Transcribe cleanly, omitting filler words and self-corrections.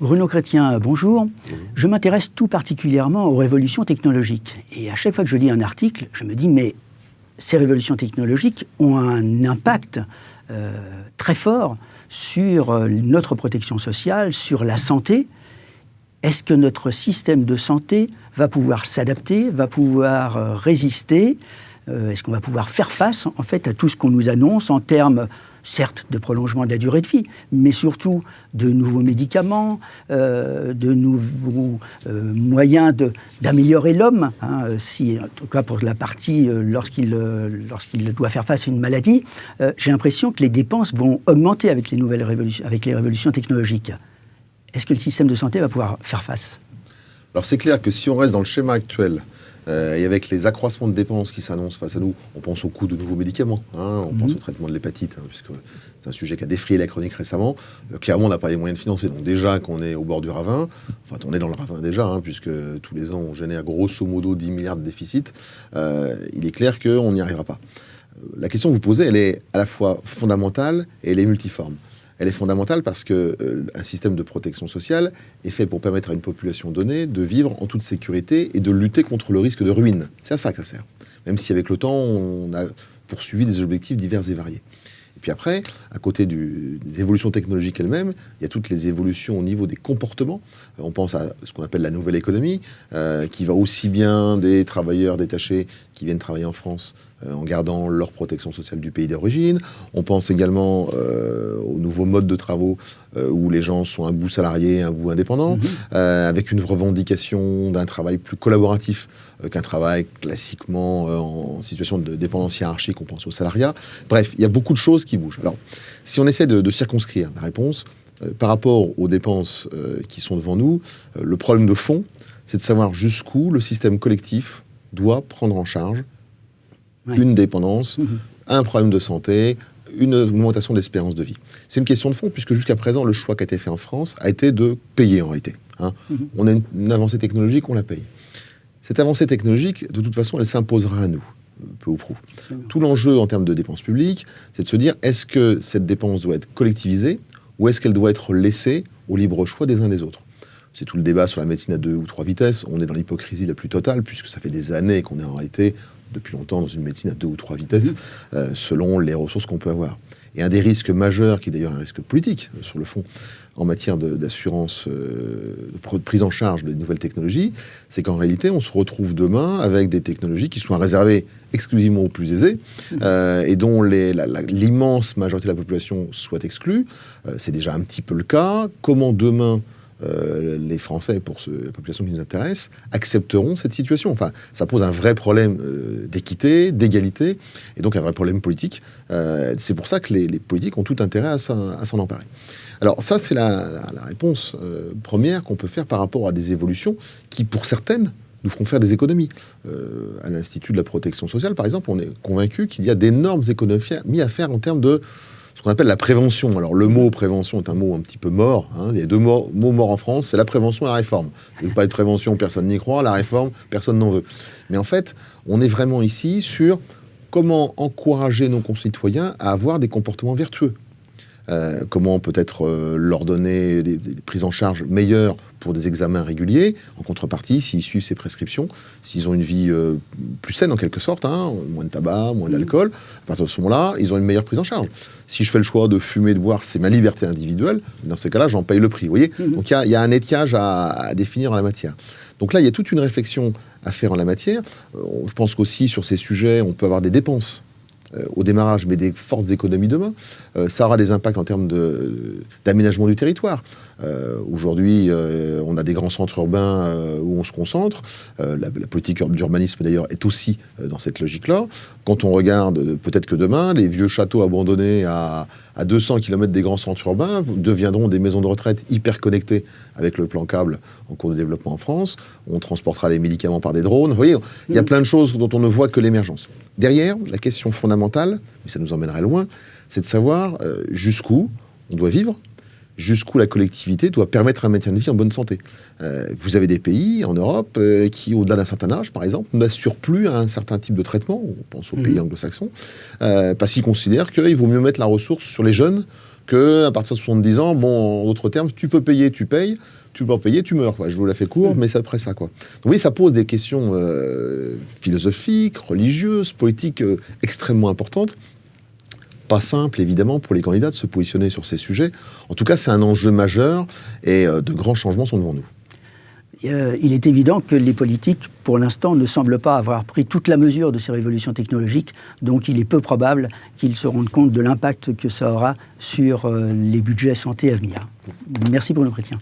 Bruno Chrétien, bonjour. Je m'intéresse tout particulièrement aux révolutions technologiques. Et à chaque fois que je lis un article, je me dis, mais ces révolutions technologiques ont un impact très fort sur notre protection sociale, sur la santé. Est-ce que notre système de santé va pouvoir s'adapter, va pouvoir résister? Est-ce qu'on va pouvoir faire face, en fait, à tout ce qu'on nous annonce en termes, certes, de prolongement de la durée de vie, mais surtout de nouveaux médicaments, de nouveaux moyens d'améliorer l'homme, si, en tout cas pour la partie, lorsqu'il doit faire face à une maladie, j'ai l'impression que les dépenses vont augmenter avec les révolutions technologiques. Est-ce que le système de santé va pouvoir faire face? Alors c'est clair que si on reste dans le schéma actuel, et avec les accroissements de dépenses qui s'annoncent face à nous, on pense au coût de nouveaux médicaments, on pense au traitement de l'hépatite, puisque c'est un sujet qui a défrayé la chronique récemment. Clairement, on n'a pas les moyens de financer. Donc déjà qu'on est au bord du ravin, enfin on est dans le ravin déjà, puisque tous les ans on génère grosso modo 10 milliards de déficit, il est clair qu'on n'y arrivera pas. La question que vous posez, elle est à la fois fondamentale et elle est multiforme. Elle est fondamentale parce qu'un système de protection sociale est fait pour permettre à une population donnée de vivre en toute sécurité et de lutter contre le risque de ruine. C'est à ça que ça sert. Même si avec le temps, on a poursuivi des objectifs divers et variés. Et puis après, à côté des évolutions technologiques elles-mêmes, il y a toutes les évolutions au niveau des comportements. On pense à ce qu'on appelle la nouvelle économie, qui va aussi bien des travailleurs détachés qui viennent travailler en France en gardant leur protection sociale du pays d'origine. On pense également aux nouveaux modes de travaux où les gens sont un bout salarié, un bout indépendant, avec une revendication d'un travail plus collaboratif qu'un travail classiquement en situation de dépendance hiérarchique, on pense au salariat. Bref, il y a beaucoup de choses qui bougent. Alors, si on essaie de circonscrire la réponse, par rapport aux dépenses qui sont devant nous, le problème de fond, c'est de savoir jusqu'où le système collectif doit prendre en charge une dépendance, un problème de santé, une augmentation de l'espérance de vie. C'est une question de fond, puisque jusqu'à présent, le choix qui a été fait en France a été de payer en réalité. On a une avancée technologique, on la paye. Cette avancée technologique, de toute façon, elle s'imposera à nous, peu ou prou. Tout l'enjeu en termes de dépenses publiques, c'est de se dire, est-ce que cette dépense doit être collectivisée ou est-ce qu'elle doit être laissée au libre choix des uns des autres? C'est tout le débat sur la médecine à 2 ou 3 vitesses. On est dans l'hypocrisie la plus totale, puisque ça fait des années qu'on est en réalité, depuis longtemps, dans une médecine à 2 ou 3 vitesses, selon les ressources qu'on peut avoir. Et un des risques majeurs, qui est d'ailleurs un risque politique, sur le fond, en matière d'assurance, de prise en charge des nouvelles technologies, c'est qu'en réalité, on se retrouve demain avec des technologies qui soient réservées exclusivement aux plus aisés, et dont l'immense majorité de la population soit exclue. C'est déjà un petit peu le cas. Comment demain les Français, pour la population qui nous intéresse, accepteront cette situation? Enfin, ça pose un vrai problème d'équité, d'égalité, et donc un vrai problème politique. C'est pour ça que les politiques ont tout intérêt à s'en emparer. Alors ça, c'est la réponse première qu'on peut faire par rapport à des évolutions qui, pour certaines, nous feront faire des économies. À l'Institut de la protection sociale, par exemple, on est convaincu qu'il y a d'énormes économies à faire en termes de ce qu'on appelle la prévention. Alors, le mot prévention est un mot un petit peu mort. Il y a deux mots morts en France, c'est la prévention et la réforme. Et vous parlez de prévention, personne n'y croit. La réforme, personne n'en veut. Mais en fait, on est vraiment ici sur comment encourager nos concitoyens à avoir des comportements vertueux. Comment peut-être leur donner des prises en charge meilleures pour des examens réguliers, en contrepartie, s'ils suivent ces prescriptions, s'ils ont une vie plus saine en quelque sorte, moins de tabac, moins d'alcool, à partir de ce moment-là, ils ont une meilleure prise en charge. Si je fais le choix de fumer, de boire, c'est ma liberté individuelle, dans ce cas-là, j'en paye le prix, vous voyez. Donc il y a un étiage à définir en la matière. Donc là, il y a toute une réflexion à faire en la matière. Je pense qu'aussi, sur ces sujets, on peut avoir des dépenses au démarrage, mais des fortes économies demain. Ça aura des impacts en termes d'aménagement du territoire. Aujourd'hui, on a des grands centres urbains où on se concentre. La politique d'urbanisme, d'ailleurs, est aussi dans cette logique-là. Quand on regarde, peut-être que demain, les vieux châteaux abandonnés à 200 km des grands centres urbains deviendront des maisons de retraite hyper connectées avec le plan câble en cours de développement en France. On transportera les médicaments par des drones. Vous voyez, il y a plein de choses dont on ne voit que l'émergence. Derrière, la question fondamentale, mais ça nous emmènerait loin, c'est de savoir jusqu'où on doit vivre, jusqu'où la collectivité doit permettre un maintien de vie en bonne santé. Vous avez des pays en Europe qui, au-delà d'un certain âge, par exemple, n'assurent plus un certain type de traitement, on pense aux pays anglo-saxons, parce qu'ils considèrent qu'il vaut mieux mettre la ressource sur les jeunes qu'à partir de 70 ans, bon, en d'autres termes, tu peux payer, tu payes, tu peux pas payer, tu meurs. Quoi. Je vous la fais court, mais c'est après ça. Quoi. Donc, oui, ça pose des questions philosophiques, religieuses, politiques extrêmement importantes. Pas simple, évidemment, pour les candidats de se positionner sur ces sujets. En tout cas, c'est un enjeu majeur et de grands changements sont devant nous. Il est évident que les politiques, pour l'instant, ne semblent pas avoir pris toute la mesure de ces révolutions technologiques, donc il est peu probable qu'ils se rendent compte de l'impact que ça aura sur les budgets santé à venir. Merci pour l'entretien.